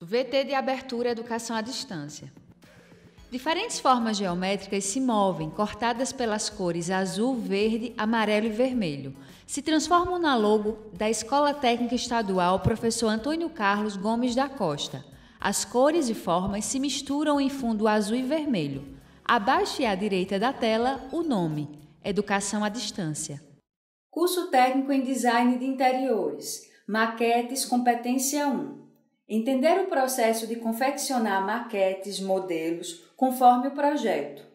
VT de abertura Educação à Distância. Diferentes formas geométricas se movem, cortadas pelas cores azul, verde, amarelo e vermelho. Se transformam na logo da Escola Técnica Estadual Professor Antônio Carlos Gomes da Costa. As cores e formas se misturam em fundo azul e vermelho. Abaixo e à direita da tela, o nome, Educação à Distância. Curso Técnico em Design de Interiores, Maquetes, Competência 1. Entender o processo de confeccionar maquetes, modelos, conforme o projeto.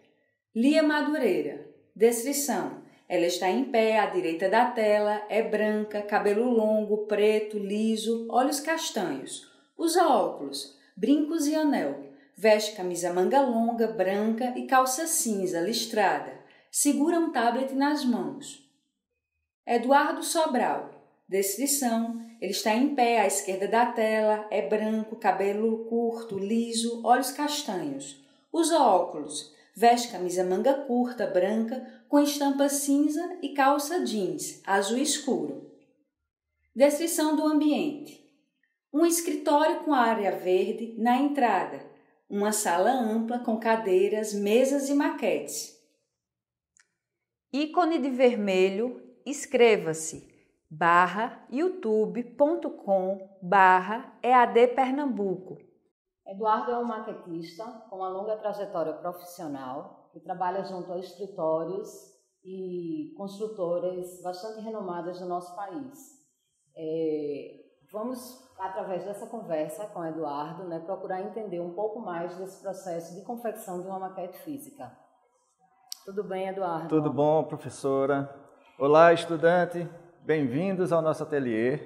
Lia Madureira. Descrição. Ela está em pé à direita da tela, é branca, cabelo longo, preto, liso, olhos castanhos. Usa óculos, brincos e anel. Veste camisa manga longa, branca e calça cinza, listrada. Segura um tablet nas mãos. Eduardo Sobral. Descrição. Ele está em pé à esquerda da tela, é branco, cabelo curto, liso, olhos castanhos. Usa óculos, veste camisa manga curta, branca, com estampa cinza e calça jeans, azul escuro. Descrição do ambiente. Um escritório com área verde na entrada. Uma sala ampla com cadeiras, mesas e maquetes. Ícone de vermelho, inscreva-se. youtube.com/EAD Pernambuco. Eduardo é um maquetista com uma longa trajetória profissional que trabalha junto a escritórios e construtoras bastante renomadas do nosso país. Vamos, através dessa conversa com o Eduardo, procurar entender um pouco mais desse processo de confecção de uma maquete física. Tudo bem, Eduardo? Tudo bom, professora. Olá, estudante. Bem-vindos ao nosso ateliê.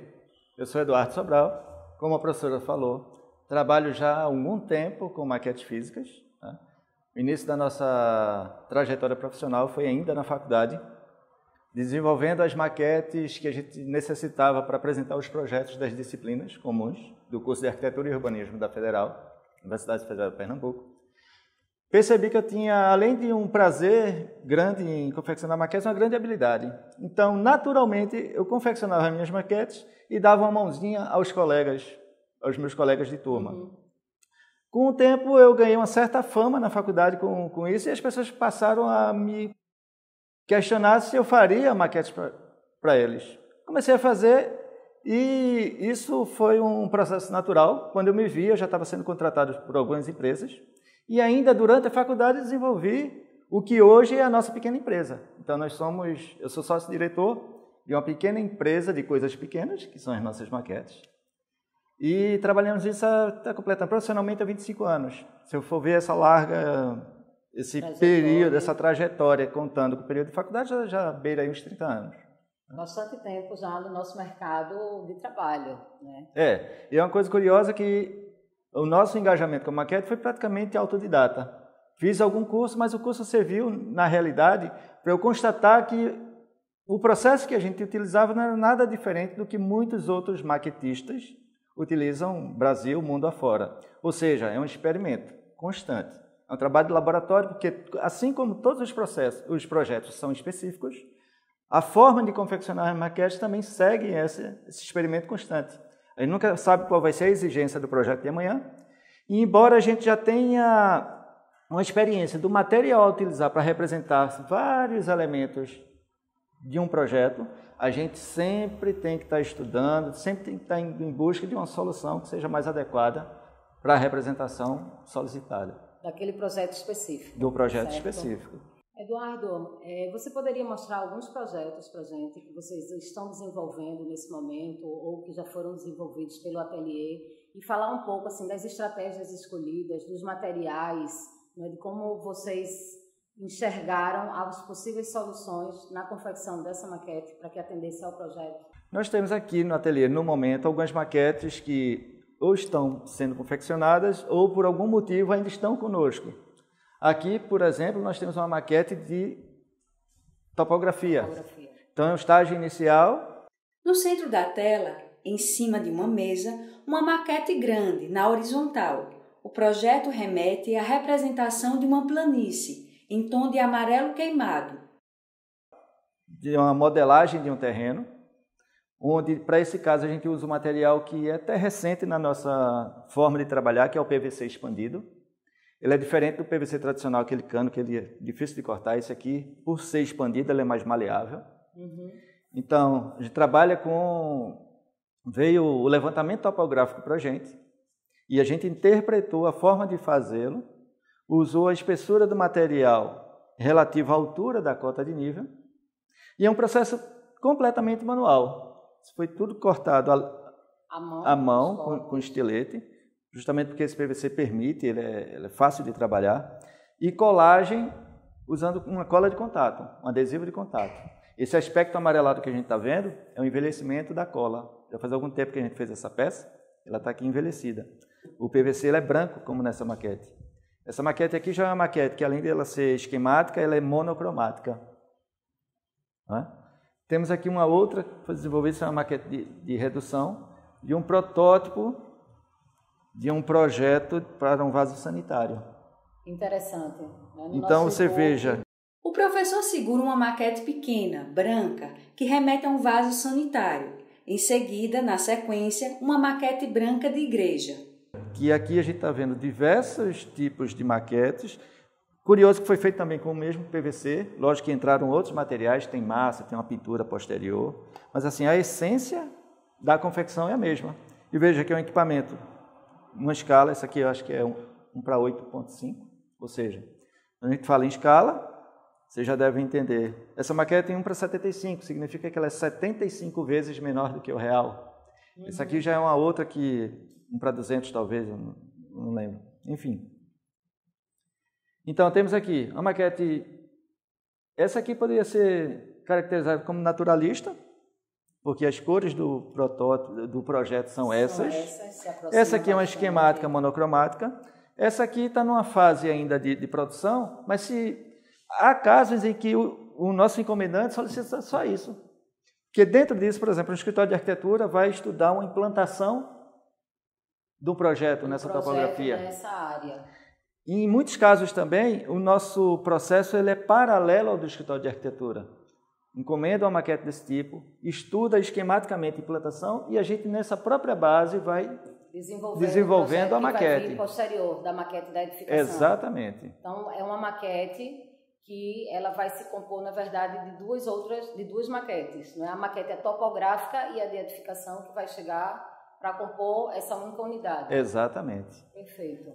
Eu sou Eduardo Sobral, como a professora falou, trabalho já há algum tempo com maquetes físicas. Tá? O início da nossa trajetória profissional foi ainda na faculdade, desenvolvendo as maquetes que a gente necessitava para apresentar os projetos das disciplinas comuns do curso de Arquitetura e Urbanismo da Federal, Universidade Federal de Pernambuco. Percebi que eu tinha, além de um prazer grande em confeccionar maquetes, uma grande habilidade. Então, naturalmente, eu confeccionava minhas maquetes e dava uma mãozinha aos meus colegas de turma. Com o tempo, eu ganhei uma certa fama na faculdade com isso e as pessoas passaram a me questionar se eu faria maquetes para eles. Comecei a fazer e isso foi um processo natural. Quando eu me vi, eu já estava sendo contratado por algumas empresas. E ainda durante a faculdade desenvolvi o que hoje é a nossa pequena empresa. Então eu sou sócio-diretor de uma pequena empresa de coisas pequenas, que são as nossas maquetes. E trabalhamos isso está completamente profissionalmente há 25 anos. Se eu for ver esse período, essa trajetória, contando com o período de faculdade, já beira aí uns 30 anos. Bastante tempo já no nosso mercado de trabalho, né? E é uma coisa curiosa que o nosso engajamento com a maquete foi praticamente autodidata. Fiz algum curso, mas o curso serviu, na realidade, para eu constatar que o processo que a gente utilizava não era nada diferente do que muitos outros maquetistas utilizam Brasil, mundo afora. Ou seja, é um experimento constante. É um trabalho de laboratório, porque assim como todos os projetos são específicos, a forma de confeccionar as maquetes também segue esse experimento constante. A gente nunca sabe qual vai ser a exigência do projeto de amanhã. E embora a gente já tenha uma experiência do material a utilizar para representar vários elementos de um projeto, a gente sempre tem que estar estudando, sempre tem que estar em busca de uma solução que seja mais adequada para a representação solicitada. Daquele projeto específico. Do projeto específico. Eduardo, você poderia mostrar alguns projetos para a gente que vocês estão desenvolvendo nesse momento ou que já foram desenvolvidos pelo ateliê e falar um pouco assim, das estratégias escolhidas, dos materiais, de como vocês enxergaram as possíveis soluções na confecção dessa maquete para que atendesse ao projeto? Nós temos aqui no ateliê, no momento, algumas maquetes que ou estão sendo confeccionadas ou por algum motivo ainda estão conosco. Aqui, por exemplo, nós temos uma maquete de topografia. Então, é um estágio inicial. No centro da tela, em cima de uma mesa, uma maquete grande, na horizontal. O projeto remete à representação de uma planície, em tom de amarelo queimado. De uma modelagem de um terreno, onde, para esse caso, a gente usa um material que é até recente na nossa forma de trabalhar, que é o PVC expandido. Ele é diferente do PVC tradicional, aquele cano que ele é difícil de cortar. Esse aqui, por ser expandido, ele é mais maleável. Então, a gente trabalha com... Veio o levantamento topográfico para a gente, e a gente interpretou a forma de fazê-lo, usou a espessura do material relativa à altura da cota de nível, e é um processo completamente manual. Foi tudo cortado à mão com estilete, justamente porque esse PVC permite, ele é fácil de trabalhar, e colagem usando uma cola de contato, um adesivo de contato. Esse aspecto amarelado que a gente está vendo é o envelhecimento da cola. Já faz algum tempo que a gente fez essa peça, ela está aqui envelhecida. O PVC ele é branco, como nessa maquete. Essa maquete aqui já é uma maquete que, além de ela ser esquemática, ela é monocromática. Temos aqui uma outra que foi desenvolvida, essa é uma maquete de redução de um protótipo de um projeto para um vaso sanitário. Interessante. Então você veja. O professor segura uma maquete pequena, branca, que remete a um vaso sanitário. Em seguida, na sequência, uma maquete branca de igreja. Que aqui a gente está vendo diversos tipos de maquetes. Curioso que foi feito também com o mesmo PVC. Lógico que entraram outros materiais, tem massa, tem uma pintura posterior. Mas assim, a essência da confecção é a mesma. E veja que é um equipamento, uma escala, essa aqui eu acho que é 1 para 8.5. Ou seja, quando a gente fala em escala, vocês já devem entender. Essa maquete tem 1 para 75, significa que ela é 75 vezes menor do que o real. Essa aqui já é uma outra que 1 para 200 talvez, eu não lembro. Enfim. Então, temos aqui uma maquete. Essa aqui poderia ser caracterizada como naturalista, porque as cores do protótipo, do projeto são essas. Essa aqui é uma esquemática monocromática. Essa aqui está numa fase ainda de produção, mas há casos em que o nosso encomendante solicita só isso. Porque dentro disso, por exemplo, o escritório de arquitetura vai estudar uma implantação do projeto nessa topografia. Nessa área. E em muitos casos também, o nosso processo ele é paralelo ao do escritório de arquitetura. Encomenda uma maquete desse tipo, estuda esquematicamente a implantação e a gente, nessa própria base, vai desenvolvendo a maquete. Que vai vir posterior da maquete da edificação. Exatamente. Então, é uma maquete que ela vai se compor, na verdade, de duas maquetes. Não é? A maquete é topográfica e a de edificação que vai chegar para compor essa única unidade. Exatamente. Perfeito.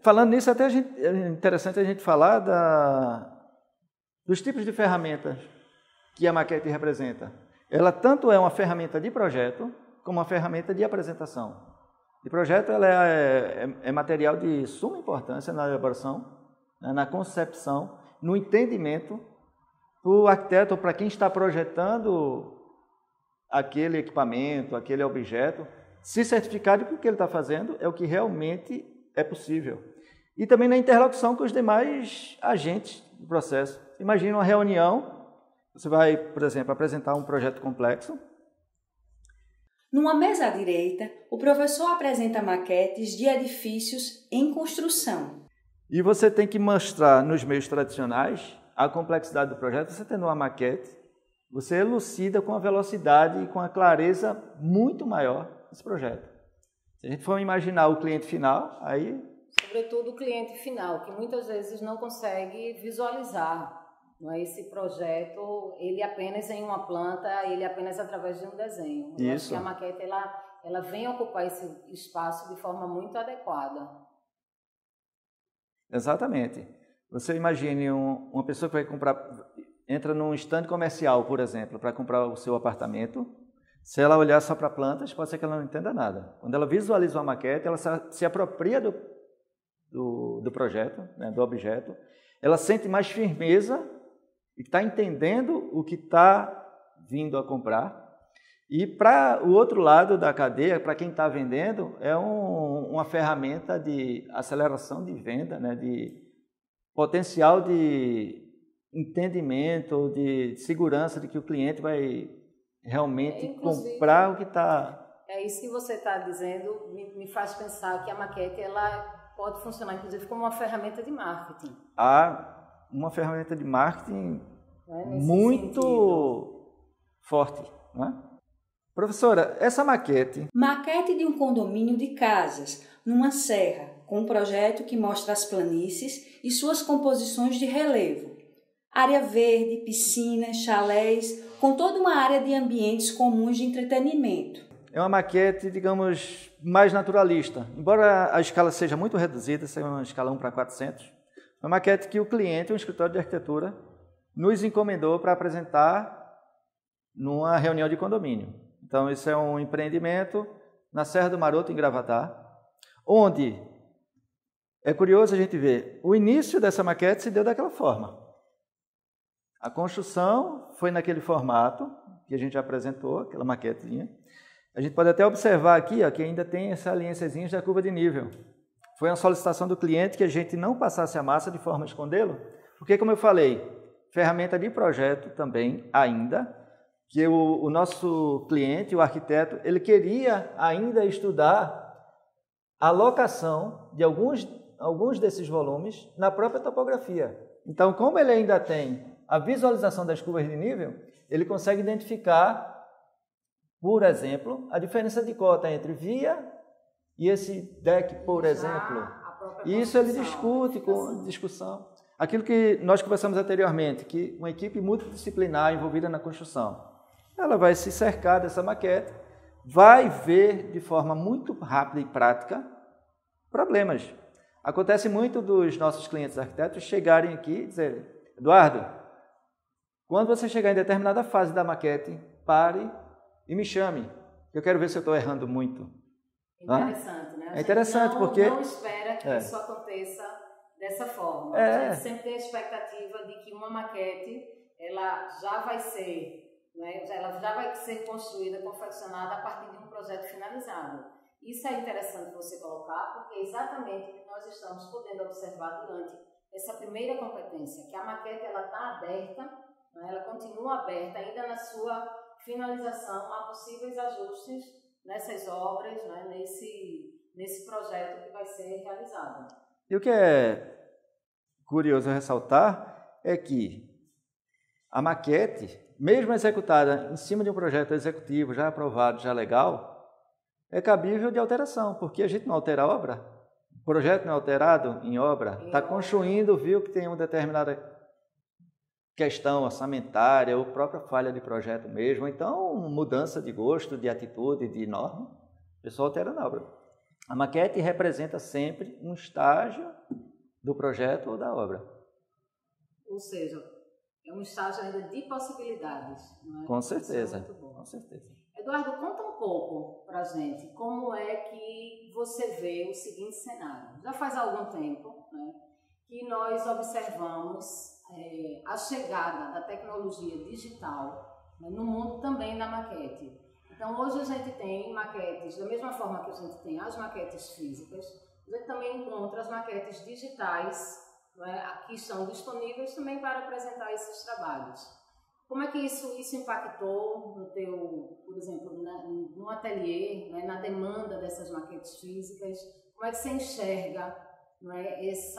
Falando nisso, até é interessante a gente falar dos tipos de ferramentas que a maquete representa. Ela tanto é uma ferramenta de projeto, como uma ferramenta de apresentação. De projeto, ela é material de suma importância na elaboração, na concepção, no entendimento, para o arquiteto ou para quem está projetando aquele equipamento, aquele objeto, se certificar de que o que ele está fazendo é o que realmente é possível. E também na interlocução com os demais agentes do processo. Imagine uma reunião, você vai, por exemplo, apresentar um projeto complexo. Numa mesa à direita, o professor apresenta maquetes de edifícios em construção. E você tem que mostrar nos meios tradicionais a complexidade do projeto. Você tendo uma maquete, você elucida com a velocidade e com a clareza muito maior esse projeto. Se a gente for imaginar o cliente final, aí... Sobretudo o cliente final, que muitas vezes não consegue visualizar, não é? Esse projeto, ele apenas em uma planta, ele apenas através de um desenho. Eu acho que a maquete ela vem ocupar esse espaço de forma muito adequada. Exatamente. Você imagine uma pessoa que vai entra num stand comercial, por exemplo, para comprar o seu apartamento. Se ela olhar só para plantas, pode ser que ela não entenda nada. Quando ela visualiza uma maquete, ela se apropria do projeto, né, do objeto, ela sente mais firmeza e está entendendo o que está vindo a comprar. E para o outro lado da cadeia, para quem está vendendo, é uma ferramenta de aceleração de venda, né, de potencial de entendimento, de segurança de que o cliente vai realmente comprar o que está... É isso que você está dizendo, me faz pensar que a maquete ela pode funcionar, inclusive, como uma ferramenta de marketing. Uma ferramenta de marketing muito forte, não é? Professora, essa maquete... Maquete de um condomínio de casas, numa serra, com um projeto que mostra as planícies e suas composições de relevo. Área verde, piscinas, chalés, com toda uma área de ambientes comuns de entretenimento. É uma maquete, digamos, mais naturalista. Embora a escala seja muito reduzida, seja uma escala 1:400, é uma maquete que o cliente, um escritório de arquitetura, nos encomendou para apresentar numa reunião de condomínio. Então, isso é um empreendimento na Serra do Maroto, em Gravatá, onde é curioso a gente ver, o início dessa maquete se deu daquela forma. A construção foi naquele formato que a gente já apresentou, aquela maquetezinha. A gente pode até observar aqui ó, que ainda tem essa aliançazinha da curva de nível. Foi uma solicitação do cliente que a gente não passasse a massa de forma a escondê-lo, porque, como eu falei, ferramenta de projeto também ainda, que o nosso cliente, o arquiteto, ele queria ainda estudar a locação de alguns desses volumes na própria topografia. Então, como ele ainda tem a visualização das curvas de nível, ele consegue identificar, por exemplo, a diferença de cota entre via e esse deck, por exemplo. E isso ele discute com discussão. Aquilo que nós conversamos anteriormente, que uma equipe multidisciplinar envolvida na construção, ela vai se cercar dessa maquete, vai ver de forma muito rápida e prática problemas. Acontece muito dos nossos clientes arquitetos chegarem aqui e dizerem: Eduardo, quando você chegar em determinada fase da maquete, pare e me chame. Eu quero ver se eu estou errando muito. Interessante, né? É interessante porque... não espera que isso aconteça dessa forma. A gente sempre tem a expectativa de que uma maquete ela já vai ser, né, ela já vai ser construída, confeccionada a partir de um projeto finalizado. Isso é interessante você colocar, porque é exatamente o que nós estamos podendo observar durante essa primeira competência, que a maquete ela está aberta, né, ela continua aberta ainda na sua finalização a possíveis ajustes nessas obras, né, nesse projeto que vai ser realizado. E o que é curioso ressaltar é que a maquete, mesmo executada em cima de um projeto executivo já aprovado, já legal, é cabível de alteração, porque a gente não altera a obra, o projeto não é alterado em obra, está construindo, viu que tem uma determinada questão orçamentária ou própria falha de projeto mesmo, então mudança de gosto, de atitude, de norma, o pessoal altera na obra. A maquete representa sempre um estágio do projeto ou da obra. Ou seja, é um estágio ainda de possibilidades, não é? Com certeza, muito bom. com certeza. Eduardo, conta um pouco para a gente como é que você vê o seguinte cenário. Já faz algum tempo, né, que nós observamos a chegada da tecnologia digital, né, no mundo também da maquete. Então, hoje a gente tem maquetes, da mesma forma que a gente tem as maquetes físicas, a gente também encontra as maquetes digitais, né, que estão disponíveis também para apresentar esses trabalhos. Como é que isso impactou no teu, por exemplo, no ateliê, né, na demanda dessas maquetes físicas? Como é que você enxerga, né, esses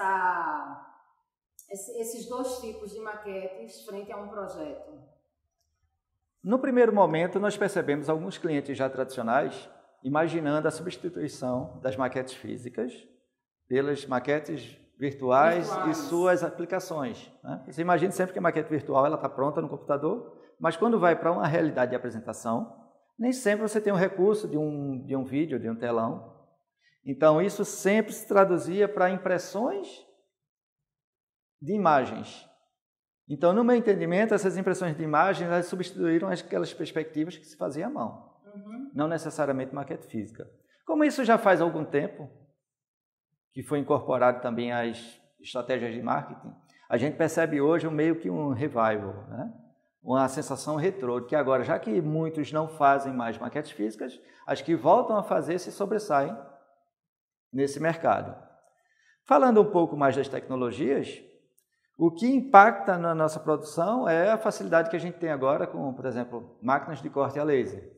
dois tipos de maquetes frente a um projeto? No primeiro momento, nós percebemos alguns clientes já tradicionais imaginando a substituição das maquetes físicas pelas maquetes virtuais e suas aplicações. Né? Você imagina sempre que a maquete virtual está pronta no computador, mas quando vai para uma realidade de apresentação, nem sempre você tem um recurso de um vídeo, de um telão. Então, isso sempre se traduzia para impressões de imagens. Então, no meu entendimento, essas impressões de imagens elas substituíram aquelas perspectivas que se fazia à mão, não necessariamente maquete física. Como isso já faz algum tempo, que foi incorporado também às estratégias de marketing, a gente percebe hoje meio que um revival, né? Uma sensação retrô, que agora, já que muitos não fazem mais maquetes físicas, as que voltam a fazer se sobressaem nesse mercado. Falando um pouco mais das tecnologias, o que impacta na nossa produção é a facilidade que a gente tem agora com, por exemplo, máquinas de corte a laser.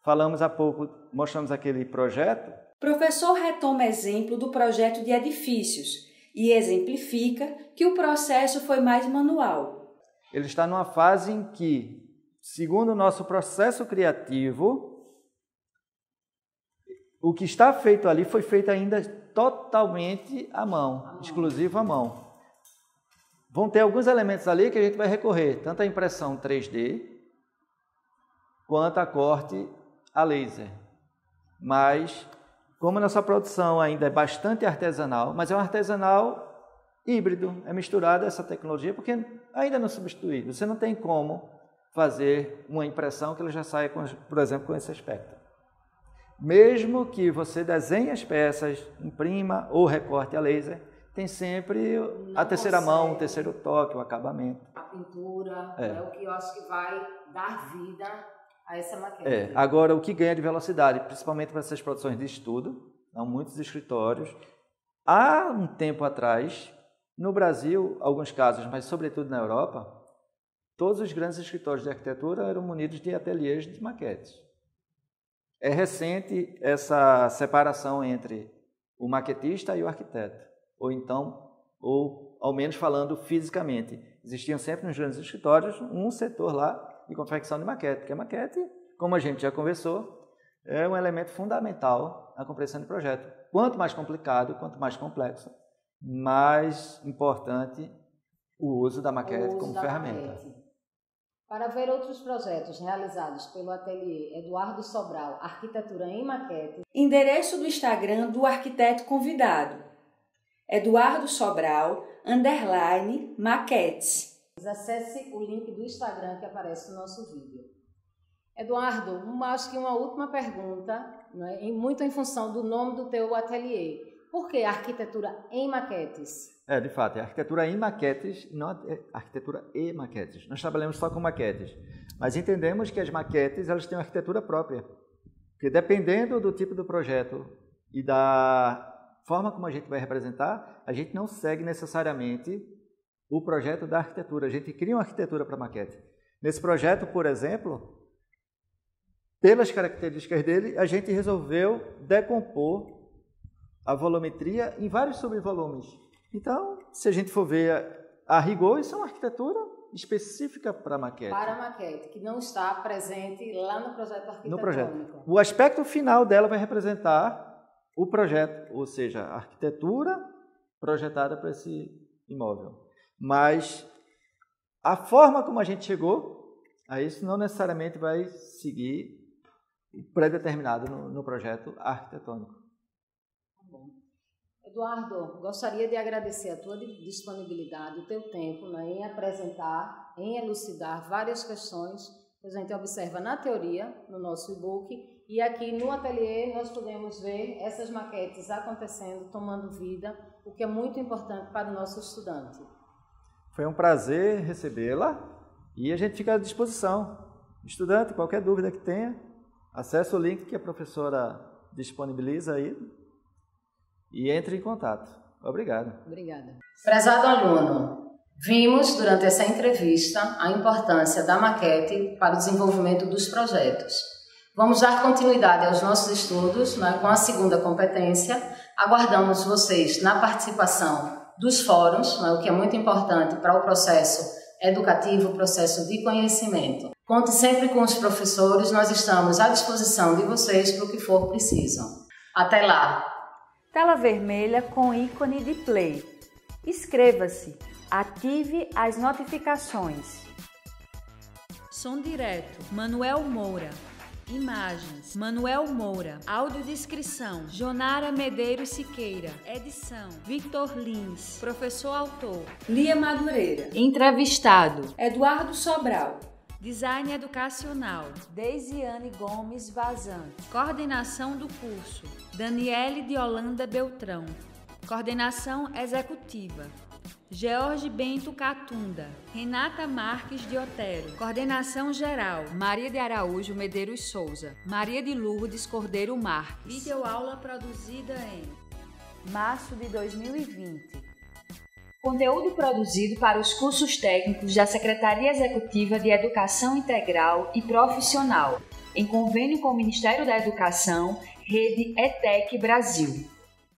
Falamos há pouco, mostramos aquele projeto. O professor retoma exemplo do projeto de edifícios e exemplifica que o processo foi mais manual. Ele está numa fase em que segundo o nosso processo criativo, o que está feito ali foi feito ainda totalmente à mão, exclusivo à mão. Vão ter alguns elementos ali que a gente vai recorrer, tanto a impressão 3D, quanto a corte a laser. Mas, como a nossa produção ainda é bastante artesanal, mas é um artesanal híbrido, é misturada essa tecnologia, porque ainda não é substituído. Você não tem como fazer uma impressão que ela já saia, por exemplo, com esse aspecto. Mesmo que você desenhe as peças, imprima ou recorte a laser, tem sempre a terceira mão, o terceiro toque, o acabamento. A pintura é o que eu acho que vai dar vida a essa maquete. Agora, o que ganha de velocidade, principalmente para essas produções de estudo, há muitos escritórios. Há um tempo atrás, no Brasil, alguns casos, mas sobretudo na Europa, todos os grandes escritórios de arquitetura eram munidos de ateliês de maquetes. É recente essa separação entre o maquetista e o arquiteto, ou ao menos falando fisicamente. Existiam sempre nos grandes escritórios um setor lá de confecção de maquete, porque a maquete, como a gente já conversou, é um elemento fundamental na compreensão de projeto. Quanto mais complicado, quanto mais complexo, mais importante o uso da maquete como ferramenta. Para ver outros projetos realizados pelo ateliê Eduardo Sobral, Arquitetura em Maquete. Endereço do Instagram do arquiteto convidado: Eduardo Sobral, _maquetes. Acesse o link do Instagram que aparece no nosso vídeo. Eduardo, acho que uma última pergunta, né, muito em função do nome do teu ateliê. Por que arquitetura em maquetes? De fato, é arquitetura em maquetes, não é arquitetura e maquetes. Nós trabalhamos só com maquetes, mas entendemos que as maquetes elas têm uma arquitetura própria, porque dependendo do tipo do projeto e da forma como a gente vai representar, a gente não segue necessariamente o projeto da arquitetura, a gente cria uma arquitetura para maquete. Nesse projeto, por exemplo, pelas características dele, a gente resolveu decompor a volumetria em vários subvolumes. Então, se a gente for ver a rigor, isso é uma arquitetura específica para maquete. Para maquete, que não está presente lá no projeto arquitetônico. No projeto. O aspecto final dela vai representar o projeto, ou seja, a arquitetura projetada para esse imóvel. Mas a forma como a gente chegou a isso não necessariamente vai seguir o pré-determinado no projeto arquitetônico. Eduardo, gostaria de agradecer a tua disponibilidade, o teu tempo, né, em apresentar, em elucidar várias questões que a gente observa na teoria, no nosso e-book, e aqui no ateliê nós podemos ver essas maquetes acontecendo, tomando vida, o que é muito importante para o nosso estudante. Foi um prazer recebê-la e a gente fica à disposição. Estudante, qualquer dúvida que tenha, acesse o link que a professora disponibiliza aí e entre em contato. Obrigado. Obrigada. Prezado aluno, vimos durante essa entrevista a importância da maquete para o desenvolvimento dos projetos. Vamos dar continuidade aos nossos estudos, né, com a segunda competência. Aguardamos vocês na participação dos fóruns, né, o que é muito importante para o processo educativo, o processo de conhecimento. Conte sempre com os professores, nós estamos à disposição de vocês para o que for preciso. Até lá! Tela vermelha com ícone de play. Inscreva-se. Ative as notificações. Som direto, Manuel Moura. Imagens, Manuel Moura. Audiodescrição, Jonara Medeiros Siqueira. Edição, Victor Lins. Professor autor, Lia Madureira. Entrevistado, Eduardo Sobral. Design educacional, Deisiane Gomes Vazante. coordenação do curso, Daniele de Holanda Beltrão. Coordenação executiva, George Bento Catunda, Renata Marques de Otero. Coordenação geral, Maria de Araújo Medeiros Souza, Maria de Lourdes Cordeiro Marques. Videoaula produzida em março de 2020. Conteúdo produzido para os cursos técnicos da Secretaria Executiva de Educação Integral e Profissional, em convênio com o Ministério da Educação, Rede ETEC Brasil.